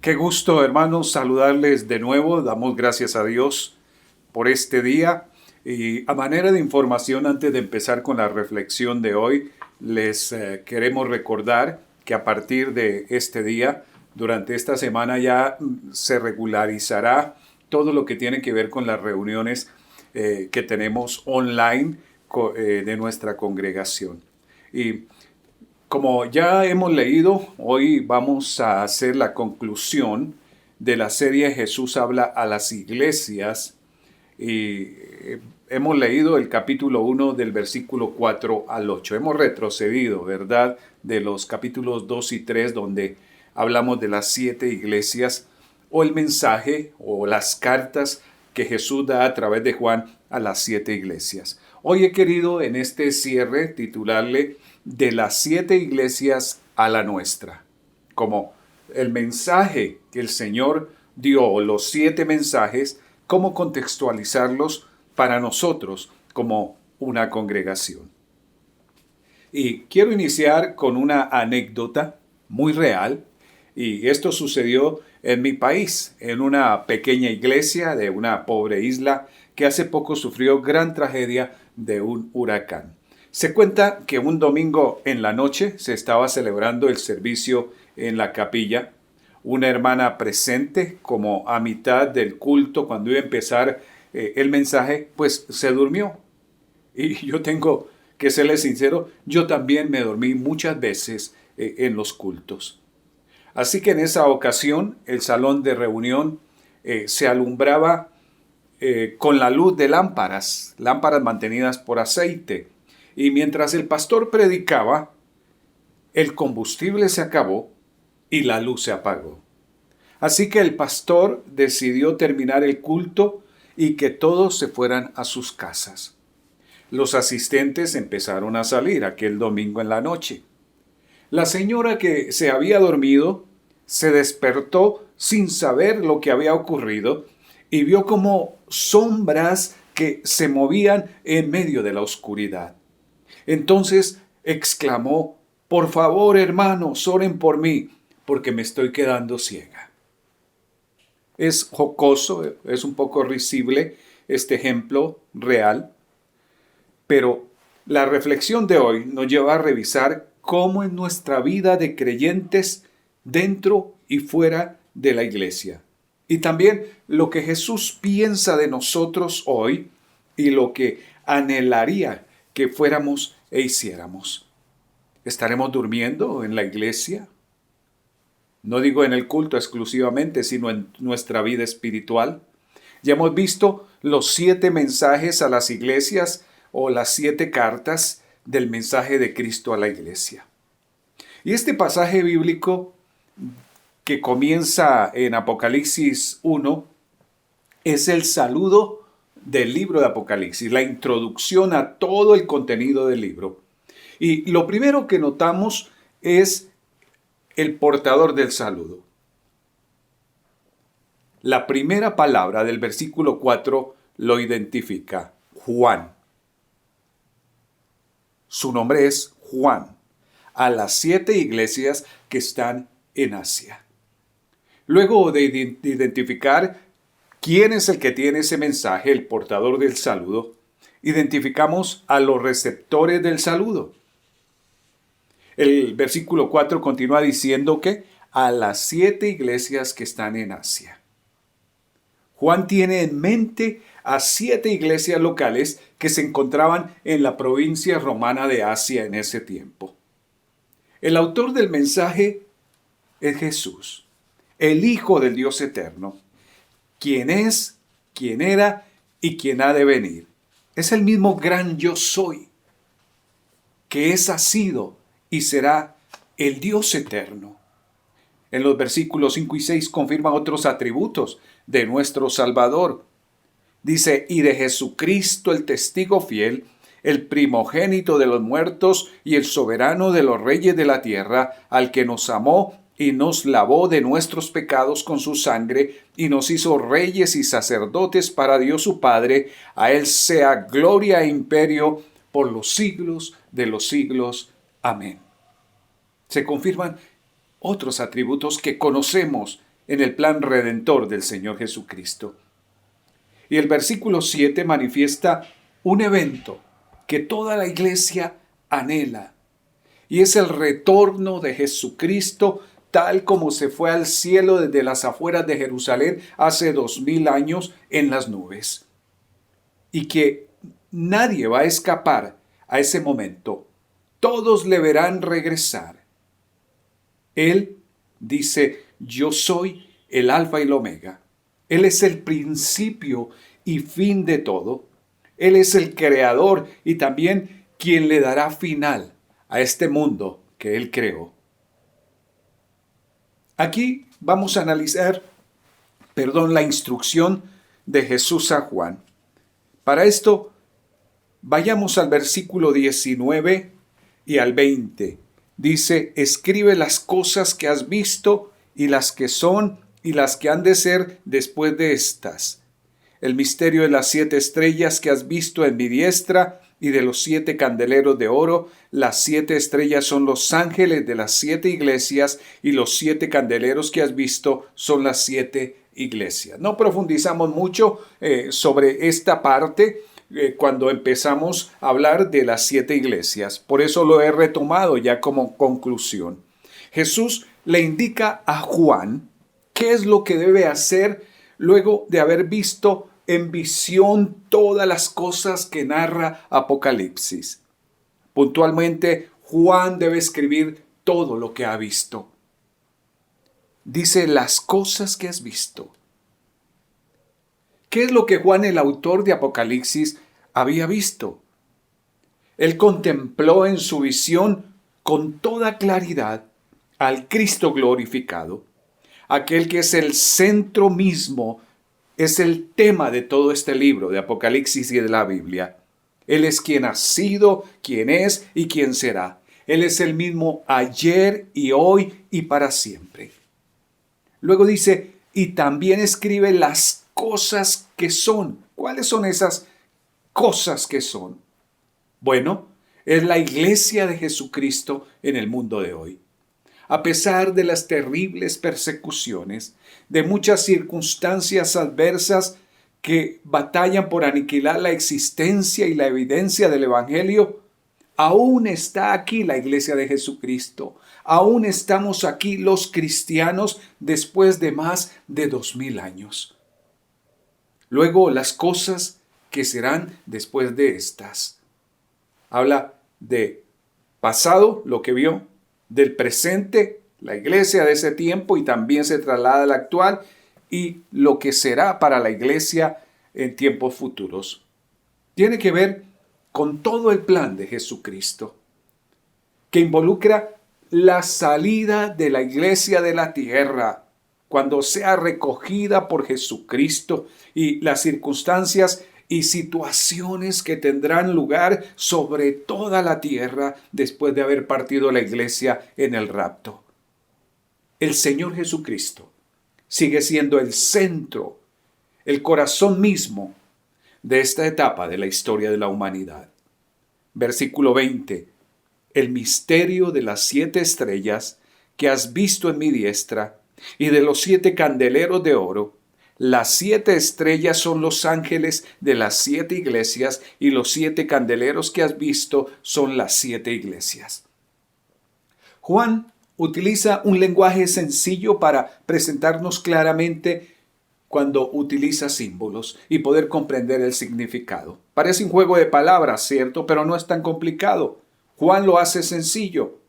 Qué gusto, hermanos, saludarles de nuevo. Damos gracias a Dios por este día. Y a manera de información, antes de empezar con la reflexión de hoy, les queremos recordar que a partir de este día, durante esta semana ya se regularizará todo lo que tiene que ver con las reuniones que tenemos online de nuestra congregación. Y como ya hemos leído, hoy vamos a hacer la conclusión de la serie Jesús habla a las iglesias y hemos leído el capítulo 1 del versículo 4 al 8. Hemos retrocedido, ¿verdad? De los capítulos 2 y 3 donde hablamos de las 7 iglesias o el mensaje o las cartas que Jesús da a través de Juan a las 7 iglesias. Hoy he querido en este cierre titularle de las 7 iglesias a la nuestra, como el mensaje que el Señor dio, o los 7 mensajes, cómo contextualizarlos para nosotros como una congregación. Y quiero iniciar con una anécdota muy real, y esto sucedió en mi país, en una pequeña iglesia de una pobre isla que hace poco sufrió gran tragedia de un huracán. Se cuenta que un domingo en la noche se estaba celebrando el servicio en la capilla. Una hermana presente, como a mitad del culto, cuando iba a empezar el mensaje, pues se durmió. Y yo tengo que serle sincero, yo también me dormí muchas veces en los cultos. Así que en esa ocasión el salón de reunión se alumbraba con la luz de lámparas mantenidas por aceite. Y mientras el pastor predicaba, el combustible se acabó y la luz se apagó. Así que el pastor decidió terminar el culto y que todos se fueran a sus casas. Los asistentes empezaron a salir aquel domingo en la noche. La señora que se había dormido se despertó sin saber lo que había ocurrido y vio como sombras que se movían en medio de la oscuridad. Entonces exclamó: por favor, hermanos, oren por mí, porque me estoy quedando ciega. Es jocoso, es un poco risible este ejemplo real, pero la reflexión de hoy nos lleva a revisar cómo en nuestra vida de creyentes, dentro y fuera de la iglesia, y también lo que Jesús piensa de nosotros hoy y lo que anhelaría que fuéramos e hiciéramos. ¿Estaremos durmiendo en la iglesia? No digo en el culto exclusivamente, sino en nuestra vida espiritual. Ya hemos visto los 7 mensajes a las iglesias o las 7 cartas del mensaje de Cristo a la iglesia. Y este pasaje bíblico que comienza en Apocalipsis 1 es el saludo del libro de Apocalipsis, la introducción a todo el contenido del libro. Y lo primero que notamos es el portador del saludo. La primera palabra del versículo 4 lo identifica: Juan. Su nombre es Juan, a las 7 iglesias que están en Asia. Luego de identificar quién es el que tiene ese mensaje, el portador del saludo, identificamos a los receptores del saludo. El versículo 4 continúa diciendo que a las 7 iglesias que están en Asia. Juan tiene en mente a 7 iglesias locales que se encontraban en la provincia romana de Asia en ese tiempo. El autor del mensaje es Jesús, el Hijo del Dios eterno, quien es, quien era y quien ha de venir. Es el mismo gran yo soy, que ha sido y será el Dios eterno. En los versículos 5 y 6 confirma otros atributos de nuestro Salvador. Dice: y de Jesucristo el testigo fiel, el primogénito de los muertos y el soberano de los reyes de la tierra, al que nos amó y nos lavó de nuestros pecados con su sangre y nos hizo reyes y sacerdotes para Dios su Padre. A él sea gloria e imperio por los siglos de los siglos. Amén. Se confirman otros atributos que conocemos en el plan redentor del Señor Jesucristo. Y el versículo 7 manifiesta un evento que toda la iglesia anhela, y es el retorno de Jesucristo tal como se fue al cielo desde las afueras de Jerusalén hace 2000 años en las nubes. Y que nadie va a escapar a ese momento. Todos le verán regresar. Él dice, yo soy el Alfa y el Omega. Él es el principio y fin de todo. Él es el creador y también quien le dará final a este mundo que Él creó. Aquí vamos a analizar, la instrucción de Jesús a Juan. Para esto, vayamos al versículo 19 y al 20. Dice, escribe las cosas que has visto y las que son y las que han de ser después de estas. El misterio de las 7 estrellas que has visto en mi diestra y de los 7 candeleros de oro. Las 7 estrellas son los ángeles de las 7 iglesias y los 7 candeleros que has visto son las 7 iglesias. No profundizamos mucho sobre esta parte cuando empezamos a hablar de las 7 iglesias. Por eso lo he retomado ya como conclusión. Jesús le indica a Juan qué es lo que debe hacer luego de haber visto en visión todas las cosas que narra Apocalipsis. Puntualmente, Juan debe escribir todo lo que ha visto. Dice las cosas que has visto. ¿Qué es lo que Juan, el autor de Apocalipsis, había visto? Él contempló en su visión con toda claridad al Cristo glorificado, aquel que es el centro mismo, es el tema de todo este libro de Apocalipsis y de la Biblia. Él es quien ha sido, quien es y quien será. Él es el mismo ayer y hoy y para siempre. Luego dice, y también escribe las cosas que son. ¿Cuáles son esas cosas que son? Bueno, es la iglesia de Jesucristo en el mundo de hoy. A pesar de las terribles persecuciones, de muchas circunstancias adversas que batallan por aniquilar la existencia y la evidencia del Evangelio, aún está aquí la iglesia de Jesucristo. Aún estamos aquí los cristianos después de más de 2000 años. Luego, las cosas que serán después de estas. Habla de pasado, lo que vio, del presente, la iglesia de ese tiempo, y también se traslada al actual, y lo que será para la iglesia en tiempos futuros. Tiene que ver con todo el plan de Jesucristo, que involucra la salida de la iglesia de la tierra, cuando sea recogida por Jesucristo, y las circunstancias y situaciones que tendrán lugar sobre toda la tierra después de haber partido la iglesia en el rapto. El Señor Jesucristo sigue siendo el centro, el corazón mismo de esta etapa de la historia de la humanidad. Versículo 20. El misterio de las 7 estrellas que has visto en mi diestra y de los 7 candeleros de oro. Las 7 estrellas son los ángeles de las 7 iglesias y los 7 candeleros que has visto son las 7 iglesias. Juan utiliza un lenguaje sencillo para presentarnos claramente cuando utiliza símbolos y poder comprender el significado. Parece un juego de palabras, ¿cierto? Pero no es tan complicado. Juan lo hace sencillo.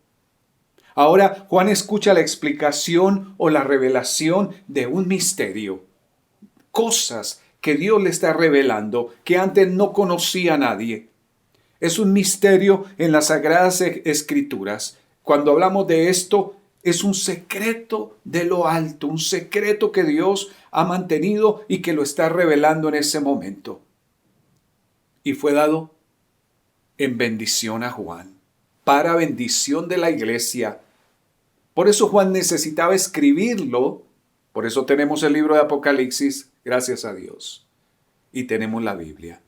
Ahora Juan escucha la explicación o la revelación de un misterio. Cosas que Dios le está revelando que antes no conocía a nadie. Es un misterio en las Sagradas Escrituras. Cuando hablamos de esto, es un secreto de lo alto, un secreto que Dios ha mantenido y que lo está revelando en ese momento. Y fue dado en bendición a Juan, para bendición de la iglesia. Por eso Juan necesitaba escribirlo. Por eso tenemos el libro de Apocalipsis, gracias a Dios. Y tenemos la Biblia.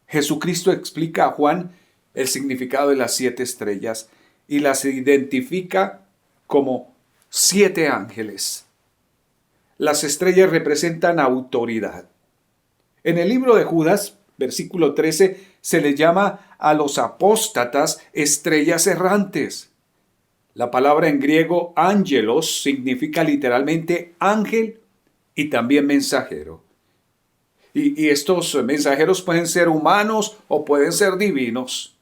Jesucristo explica a Juan el significado de las 7 estrellas y las identifica como 7 ángeles. Las estrellas representan autoridad. En el libro de Judas, versículo 13, se les llama a los apóstatas estrellas errantes. La palabra en griego ángelos significa literalmente ángel y también mensajero. Y estos mensajeros pueden ser humanos o pueden ser divinos.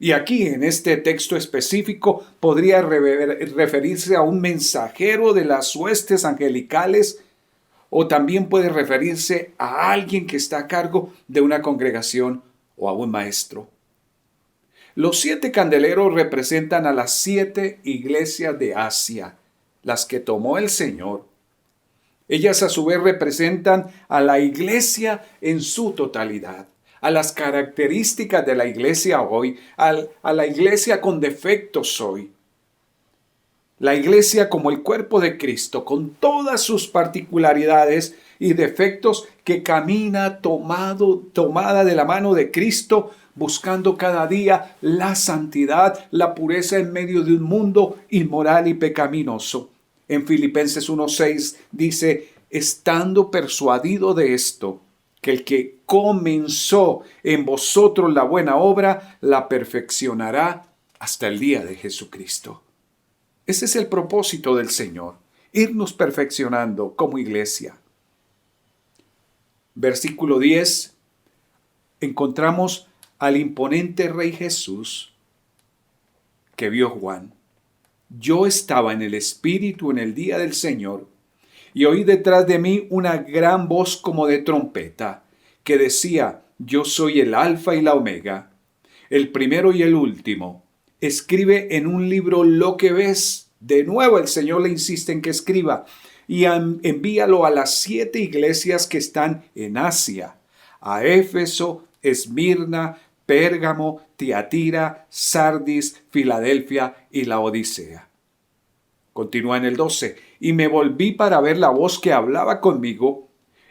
Y aquí en este texto específico podría referirse a un mensajero de las huestes angelicales, o también puede referirse a alguien que está a cargo de una congregación o a un maestro. Los 7 candeleros representan a las 7 iglesias de Asia, las que tomó el Señor. Ellas a su vez representan a la iglesia en su totalidad, a las características de la iglesia hoy, a la iglesia con defectos hoy. La iglesia como el cuerpo de Cristo, con todas sus particularidades y defectos, que camina tomada de la mano de Cristo, buscando cada día la santidad, la pureza en medio de un mundo inmoral y pecaminoso. En Filipenses 1:6 dice, estando persuadido de esto, que el que comenzó en vosotros la buena obra, la perfeccionará hasta el día de Jesucristo. Ese es el propósito del Señor, irnos perfeccionando como iglesia. Versículo 10, encontramos al imponente Rey Jesús que vio Juan. Yo estaba en el Espíritu en el día del Señor, y oí detrás de mí una gran voz como de trompeta, que decía, yo soy el Alfa y la Omega, el primero y el último. Escribe en un libro lo que ves. De nuevo el Señor le insiste en que escriba, y envíalo a las 7 iglesias que están en Asia, a Éfeso, Esmirna, Pérgamo, Tiatira, Sardis, Filadelfia y Laodicea. Continúa en el 12. Y me volví para ver la voz que hablaba conmigo,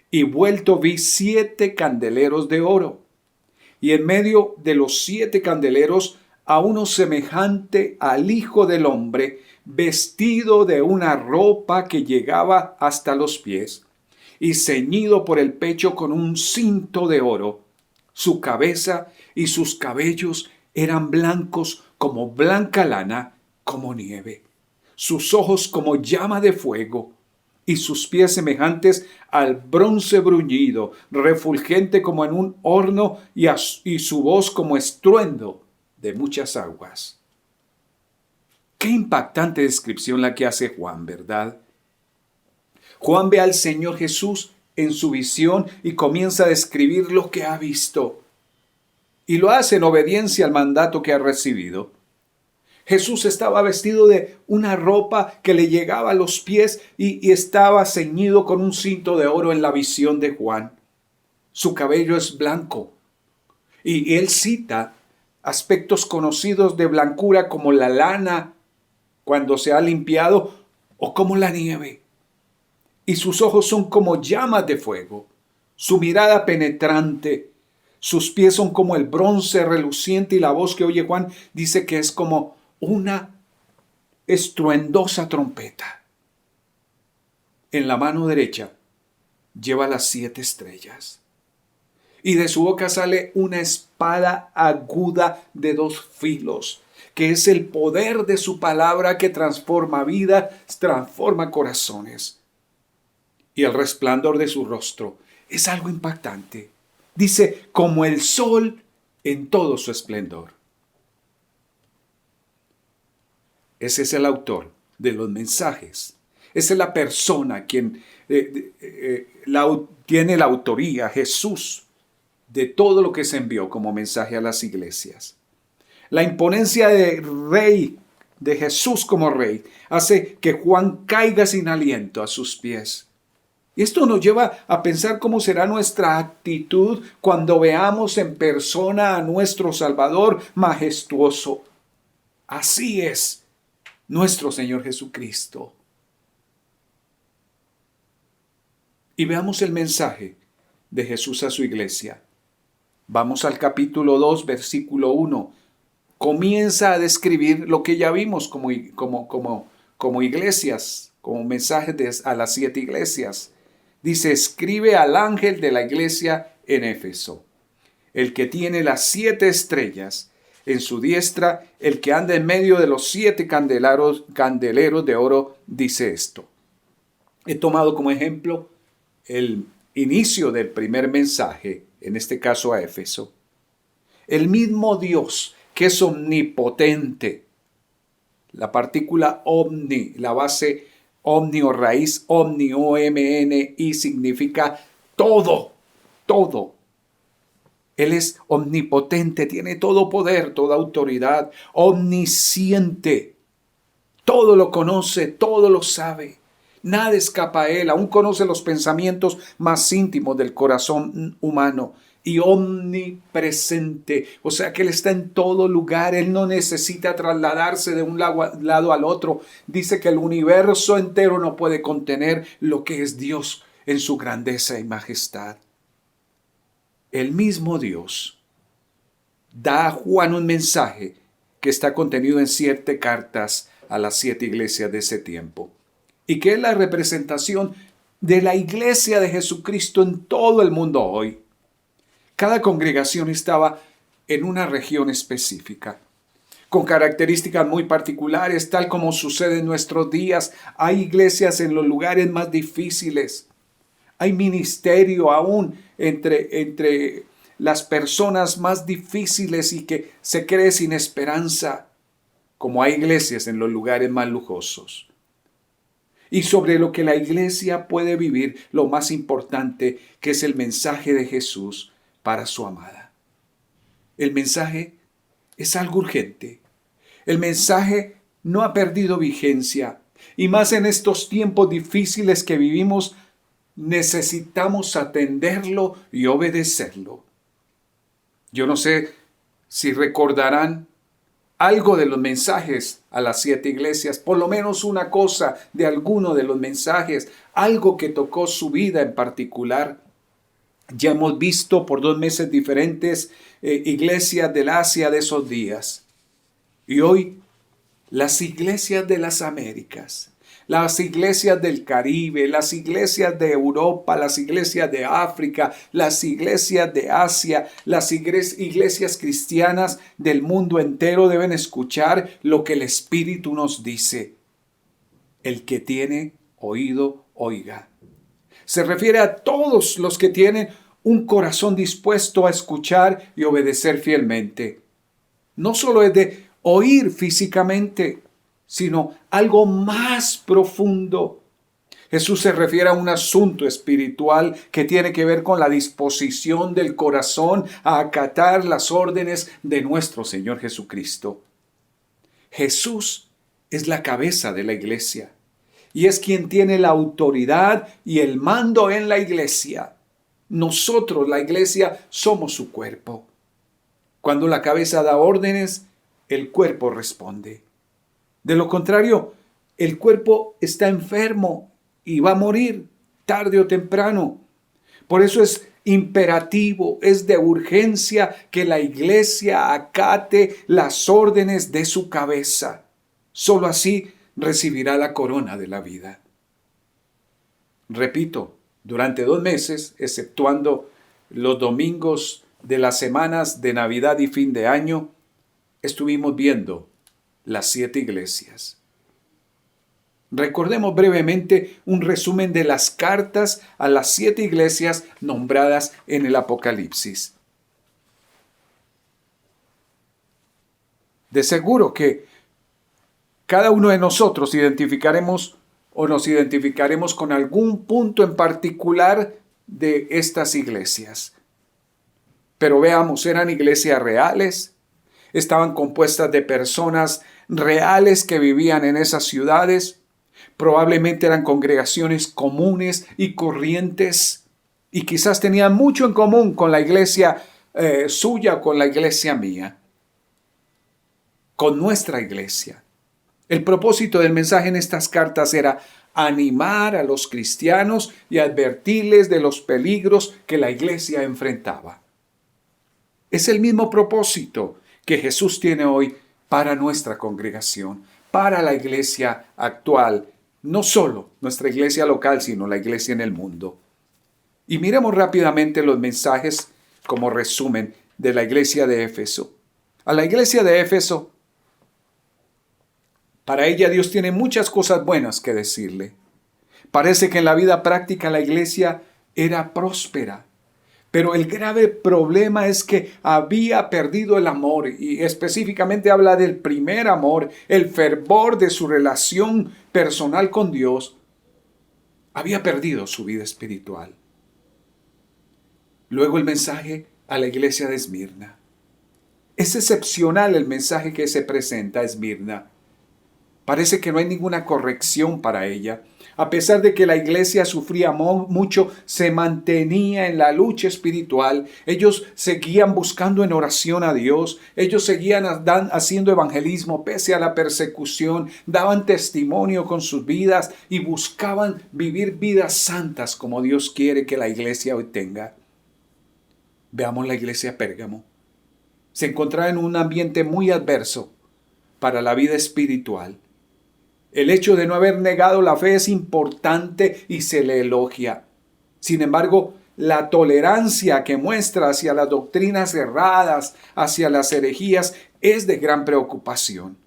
y vuelto vi 7 candeleros de oro. Y en medio de los 7 candeleros, a uno semejante al Hijo del Hombre, vestido de una ropa que llegaba hasta los pies, y ceñido por el pecho con un cinto de oro. Su cabeza y sus cabellos eran blancos como blanca lana, como nieve. Sus ojos como llama de fuego, y sus pies semejantes al bronce bruñido, refulgente como en un horno, y su voz como estruendo de muchas aguas. Qué impactante descripción la que hace Juan, ¿verdad? Juan ve al Señor Jesús en su visión y comienza a describir lo que ha visto. Y lo hace en obediencia al mandato que ha recibido. Jesús estaba vestido de una ropa que le llegaba a los pies y estaba ceñido con un cinto de oro en la visión de Juan. Su cabello es blanco. Y él cita aspectos conocidos de blancura como la lana cuando se ha limpiado o como la nieve. Y sus ojos son como llamas de fuego, su mirada penetrante, sus pies son como el bronce reluciente, y la voz que oye Juan dice que es como una estruendosa trompeta. En la mano derecha lleva las 7 estrellas, y de su boca sale una espada aguda de 2 filos, que es el poder de su palabra que transforma vidas, transforma corazones. Y el resplandor de su rostro es algo impactante. Dice, como el sol en todo su esplendor. Ese es el autor de los mensajes. Esa es la persona quien tiene la autoría, Jesús, de todo lo que se envió como mensaje a las iglesias. La imponencia de rey, de Jesús como rey, hace que Juan caiga sin aliento a sus pies. Y esto nos lleva a pensar cómo será nuestra actitud cuando veamos en persona a nuestro Salvador majestuoso. Así es nuestro Señor Jesucristo. Y veamos el mensaje de Jesús a su iglesia. Vamos al capítulo 2, versículo 1. Comienza a describir lo que ya vimos como iglesias como mensaje a las 7 iglesias. Dice, escribe al ángel de la iglesia en Éfeso, el que tiene las 7 estrellas en su diestra, el que anda en medio de los 7 candeleros de oro, dice esto. He tomado como ejemplo el inicio del primer mensaje, en este caso a Éfeso. El mismo Dios que es omnipotente, la partícula omni, la base omni o raíz omni, O-M-N-I, significa todo, todo. Él es omnipotente, tiene todo poder, toda autoridad, omnisciente. Todo lo conoce, todo lo sabe. Nada escapa a Él, aún conoce los pensamientos más íntimos del corazón humano. Y omnipresente, o sea que Él está en todo lugar, Él no necesita trasladarse de un lado al otro. Dice que el universo entero no puede contener lo que es Dios en su grandeza y majestad. El mismo Dios da a Juan un mensaje que está contenido en 7 cartas a las 7 iglesias de ese tiempo, y que es la representación de la iglesia de Jesucristo en todo el mundo hoy. Cada congregación estaba en una región específica, con características muy particulares, tal como sucede en nuestros días. Hay iglesias en los lugares más difíciles. Hay ministerio aún entre las personas más difíciles y que se cree sin esperanza, como hay iglesias en los lugares más lujosos. Y sobre lo que la iglesia puede vivir, lo más importante, que es el mensaje de Jesús para su amada. El mensaje es algo urgente. El mensaje no ha perdido vigencia. Y más en estos tiempos difíciles que vivimos, necesitamos atenderlo y obedecerlo. Yo no sé si recordarán algo de los mensajes a las 7 iglesias, por lo menos una cosa de alguno de los mensajes, algo que tocó su vida en particular. Ya hemos visto por 2 meses diferentes iglesias del Asia de esos días. Y hoy las iglesias de las Américas, las iglesias del Caribe, las iglesias de Europa, las iglesias de África, las iglesias de Asia, las iglesias cristianas del mundo entero deben escuchar lo que el Espíritu nos dice. El que tiene oído, oiga. Se refiere a todos los que tienen un corazón dispuesto a escuchar y obedecer fielmente. No solo es de oír físicamente, sino algo más profundo. Jesús se refiere a un asunto espiritual que tiene que ver con la disposición del corazón a acatar las órdenes de nuestro Señor Jesucristo. Jesús es la cabeza de la iglesia y es quien tiene la autoridad y el mando en la iglesia. Nosotros, la iglesia, somos su cuerpo. Cuando la cabeza da órdenes, el cuerpo responde. De lo contrario, el cuerpo está enfermo y va a morir tarde o temprano. Por eso es imperativo, es de urgencia que la iglesia acate las órdenes de su cabeza. Solo así recibirá la corona de la vida. Repito, durante 2 meses, exceptuando los domingos de las semanas de Navidad y fin de año, estuvimos viendo las 7 iglesias. Recordemos brevemente un resumen de las cartas a las 7 iglesias nombradas en el Apocalipsis. De seguro que cada uno de nosotros nos identificaremos con algún punto en particular de estas iglesias. Pero veamos, eran iglesias reales, estaban compuestas de personas reales que vivían en esas ciudades, probablemente eran congregaciones comunes y corrientes, y quizás tenían mucho en común con la iglesia suya o con la iglesia mía, con nuestra iglesia. El propósito del mensaje en estas cartas era animar a los cristianos y advertirles de los peligros que la iglesia enfrentaba. Es el mismo propósito que Jesús tiene hoy para nuestra congregación, para la iglesia actual No solo nuestra iglesia local, sino la iglesia en el mundo. Y miremos rápidamente los mensajes como resumen de la iglesia de Éfeso. A la iglesia de Éfeso, para ella Dios tiene muchas cosas buenas que decirle. Parece que en la vida práctica la iglesia era próspera, pero el grave problema es que había perdido el amor, y específicamente habla del primer amor, el fervor de su relación personal con Dios. Había perdido su vida espiritual. Luego el mensaje a la iglesia de Esmirna. Es excepcional el mensaje que se presenta a Esmirna. Parece que no hay ninguna corrección para ella. A pesar de que la iglesia sufría mucho, se mantenía en la lucha espiritual. Ellos seguían buscando en oración a Dios. Ellos seguían haciendo evangelismo pese a la persecución. Daban testimonio con sus vidas y buscaban vivir vidas santas como Dios quiere que la iglesia hoy tenga. Veamos la iglesia de Pérgamo. Se encontraba en un ambiente muy adverso para la vida espiritual. El hecho de no haber negado la fe es importante y se le elogia. Sin embargo, la tolerancia que muestra hacia las doctrinas erradas, hacia las herejías, es de gran preocupación.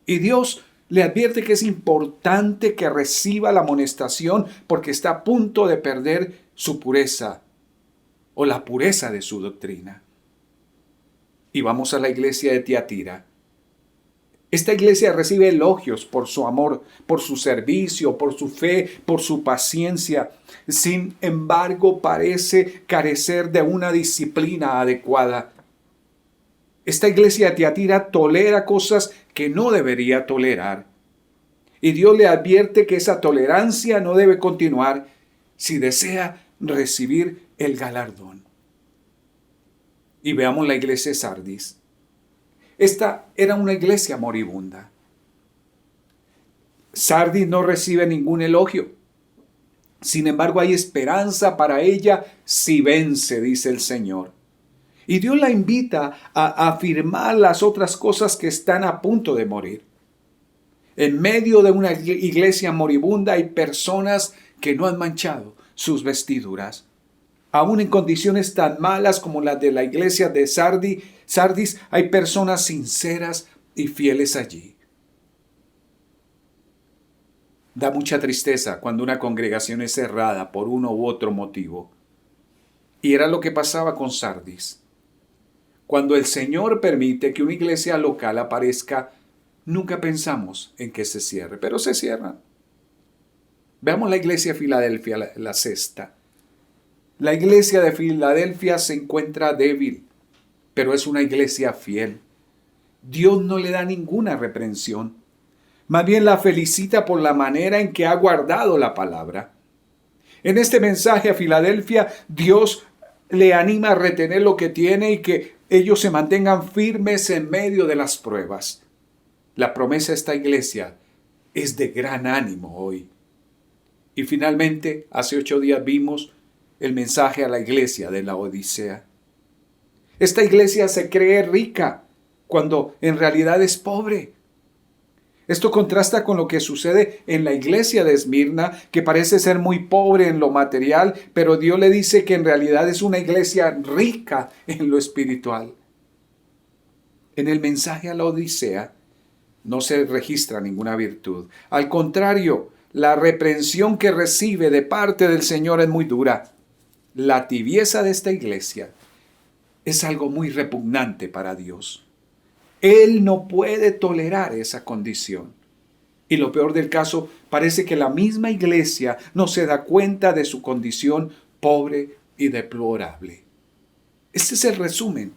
Y Dios le advierte que es importante que reciba la amonestación porque está a punto de perder su pureza o la pureza de su doctrina. Y vamos a la iglesia de Tiatira. Esta iglesia recibe elogios por su amor, por su servicio, por su fe, por su paciencia. Sin embargo, parece carecer de una disciplina adecuada. Esta iglesia de Tiatira tolera cosas que no debería tolerar. Y Dios le advierte que esa tolerancia no debe continuar si desea recibir el galardón. Y veamos la iglesia de Sardis. Esta era una iglesia moribunda. Sardis no recibe ningún elogio. Sin embargo, hay esperanza para ella si vence, dice el Señor. Y Dios la invita a afirmar las otras cosas que están a punto de morir. En medio de una iglesia moribunda hay personas que no han manchado sus vestiduras. Aún en condiciones tan malas como las de la iglesia de Sardis, hay personas sinceras y fieles allí. Da mucha tristeza cuando una congregación es cerrada por uno u otro motivo. Y era lo que pasaba con Sardis. Cuando el Señor permite que una iglesia local aparezca, nunca pensamos en que se cierre, pero se cierran. Veamos la iglesia de Filadelfia, la sexta. La iglesia de Filadelfia se encuentra débil, pero es una iglesia fiel. Dios no le da ninguna reprensión. Más bien la felicita por la manera en que ha guardado la palabra. En este mensaje a Filadelfia, Dios le anima a retener lo que tiene y que ellos se mantengan firmes en medio de las pruebas. La promesa de esta iglesia es de gran ánimo hoy. Y finalmente, hace 8 días vimos el mensaje a la iglesia de la Odisea. Esta iglesia se cree rica cuando en realidad es pobre. Esto contrasta con lo que sucede en la iglesia de Esmirna, que parece ser muy pobre en lo material, pero Dios le dice que en realidad es una iglesia rica en lo espiritual. En el mensaje a la Odisea no se registra ninguna virtud. Al contrario, la reprensión que recibe de parte del Señor es muy dura. La tibieza de esta iglesia es algo muy repugnante para Dios. Él no puede tolerar esa condición. Y lo peor del caso, parece que la misma iglesia no se da cuenta de su condición pobre y deplorable. Este es el resumen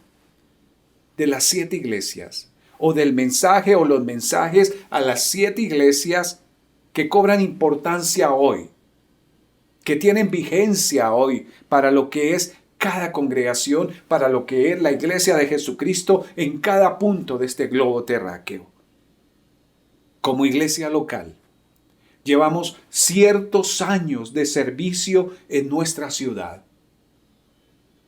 de las 7 iglesias, o del mensaje o los mensajes a las 7 iglesias que cobran importancia hoy, que tienen vigencia hoy para lo que es cada congregación, para lo que es la iglesia de Jesucristo en cada punto de este globo terráqueo. Como iglesia local, llevamos ciertos años de servicio en nuestra ciudad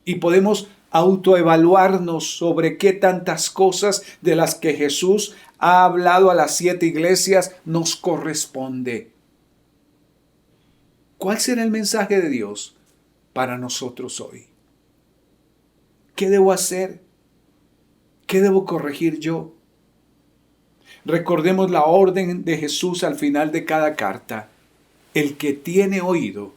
y podemos autoevaluarnos sobre qué tantas cosas de las que Jesús ha hablado a las 7 iglesias nos corresponde. ¿Cuál será el mensaje de Dios para nosotros hoy? ¿Qué debo hacer? ¿Qué debo corregir yo? Recordemos la orden de Jesús al final de cada carta. El que tiene oído,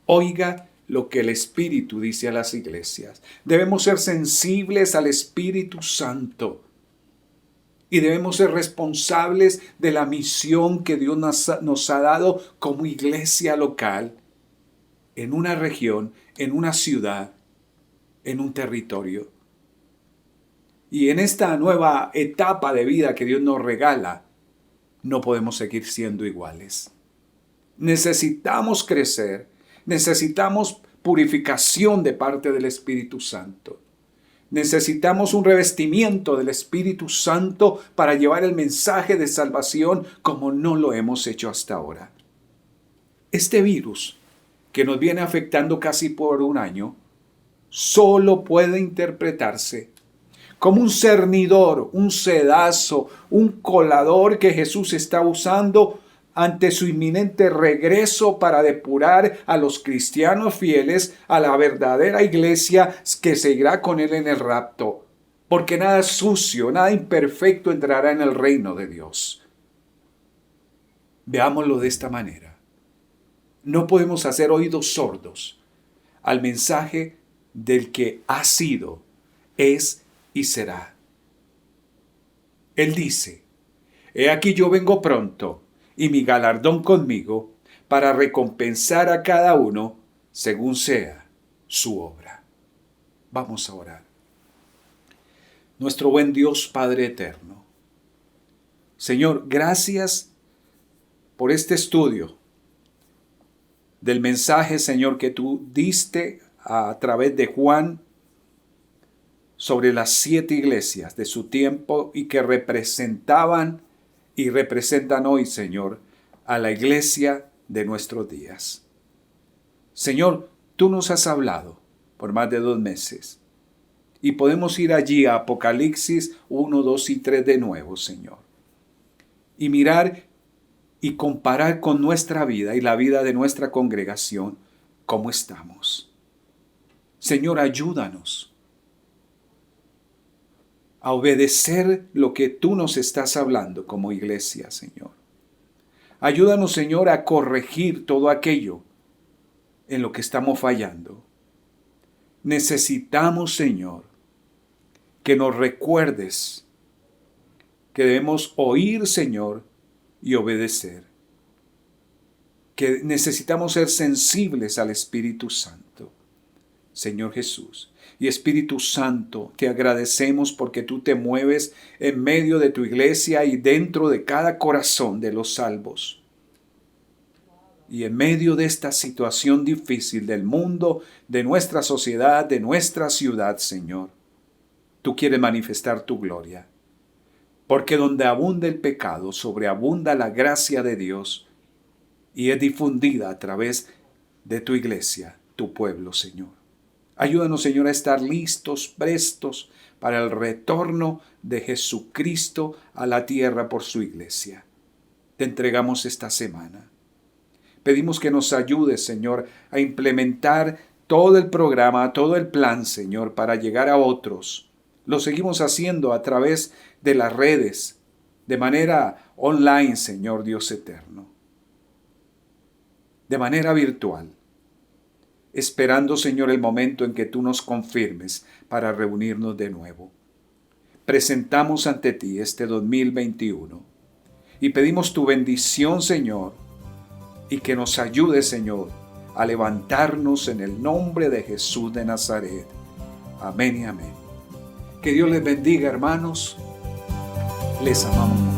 oiga lo que el Espíritu dice a las iglesias. Debemos ser sensibles al Espíritu Santo y debemos ser responsables de la misión que Dios nos ha dado como iglesia local, en una región, en una ciudad, en un territorio. Y en esta nueva etapa de vida que Dios nos regala, no podemos seguir siendo iguales. Necesitamos crecer, necesitamos purificación de parte del Espíritu Santo. Necesitamos un revestimiento del Espíritu Santo para llevar el mensaje de salvación como no lo hemos hecho hasta ahora. Este virus que nos viene afectando casi por un año, solo puede interpretarse como un cernidor, un sedazo, un colador que Jesús está usando ante su inminente regreso para depurar a los cristianos fieles a la verdadera iglesia que seguirá con él en el rapto. Porque nada sucio, nada imperfecto entrará en el reino de Dios. Veámoslo de esta manera. No podemos hacer oídos sordos al mensaje del que ha sido, es y será. Él dice: He aquí yo vengo pronto, y mi galardón conmigo, para recompensar a cada uno según sea su obra. Vamos a orar. Nuestro buen Dios Padre eterno, Señor, gracias por este estudio del mensaje, Señor, que tú diste a través de Juan sobre las 7 iglesias de su tiempo y que representaban y representan hoy, Señor, a la iglesia de nuestros días. Señor, tú nos has hablado por más de 2 meses y podemos ir allí a Apocalipsis 1, 2 y 3 de nuevo, Señor, y mirar y comparar con nuestra vida y la vida de nuestra congregación cómo estamos. Señor, ayúdanos a obedecer lo que tú nos estás hablando como iglesia, Señor. Ayúdanos, Señor, a corregir todo aquello en lo que estamos fallando. Necesitamos, Señor, que nos recuerdes que debemos oír, Señor, y obedecer. Que necesitamos ser sensibles al Espíritu Santo, Señor Jesús. Y Espíritu Santo, te agradecemos porque tú te mueves en medio de tu iglesia y dentro de cada corazón de los salvos. Y en medio de esta situación difícil del mundo, de nuestra sociedad, de nuestra ciudad, Señor, tú quieres manifestar tu gloria. Porque donde abunda el pecado, sobreabunda la gracia de Dios y es difundida a través de tu iglesia, tu pueblo, Señor. Ayúdanos, Señor, a estar listos, prestos para el retorno de Jesucristo a la tierra por su iglesia. Te entregamos esta semana. Pedimos que nos ayudes, Señor, a implementar todo el programa, todo el plan, Señor, para llegar a otros. Lo seguimos haciendo a través de las redes, de manera online, Señor Dios eterno. De manera virtual. Esperando, Señor, el momento en que tú nos confirmes para reunirnos de nuevo. Presentamos ante ti este 2021 y pedimos tu bendición, Señor, y que nos ayude, Señor, a levantarnos en el nombre de Jesús de Nazaret. Amén y amén. Que Dios les bendiga, hermanos. Les amamos.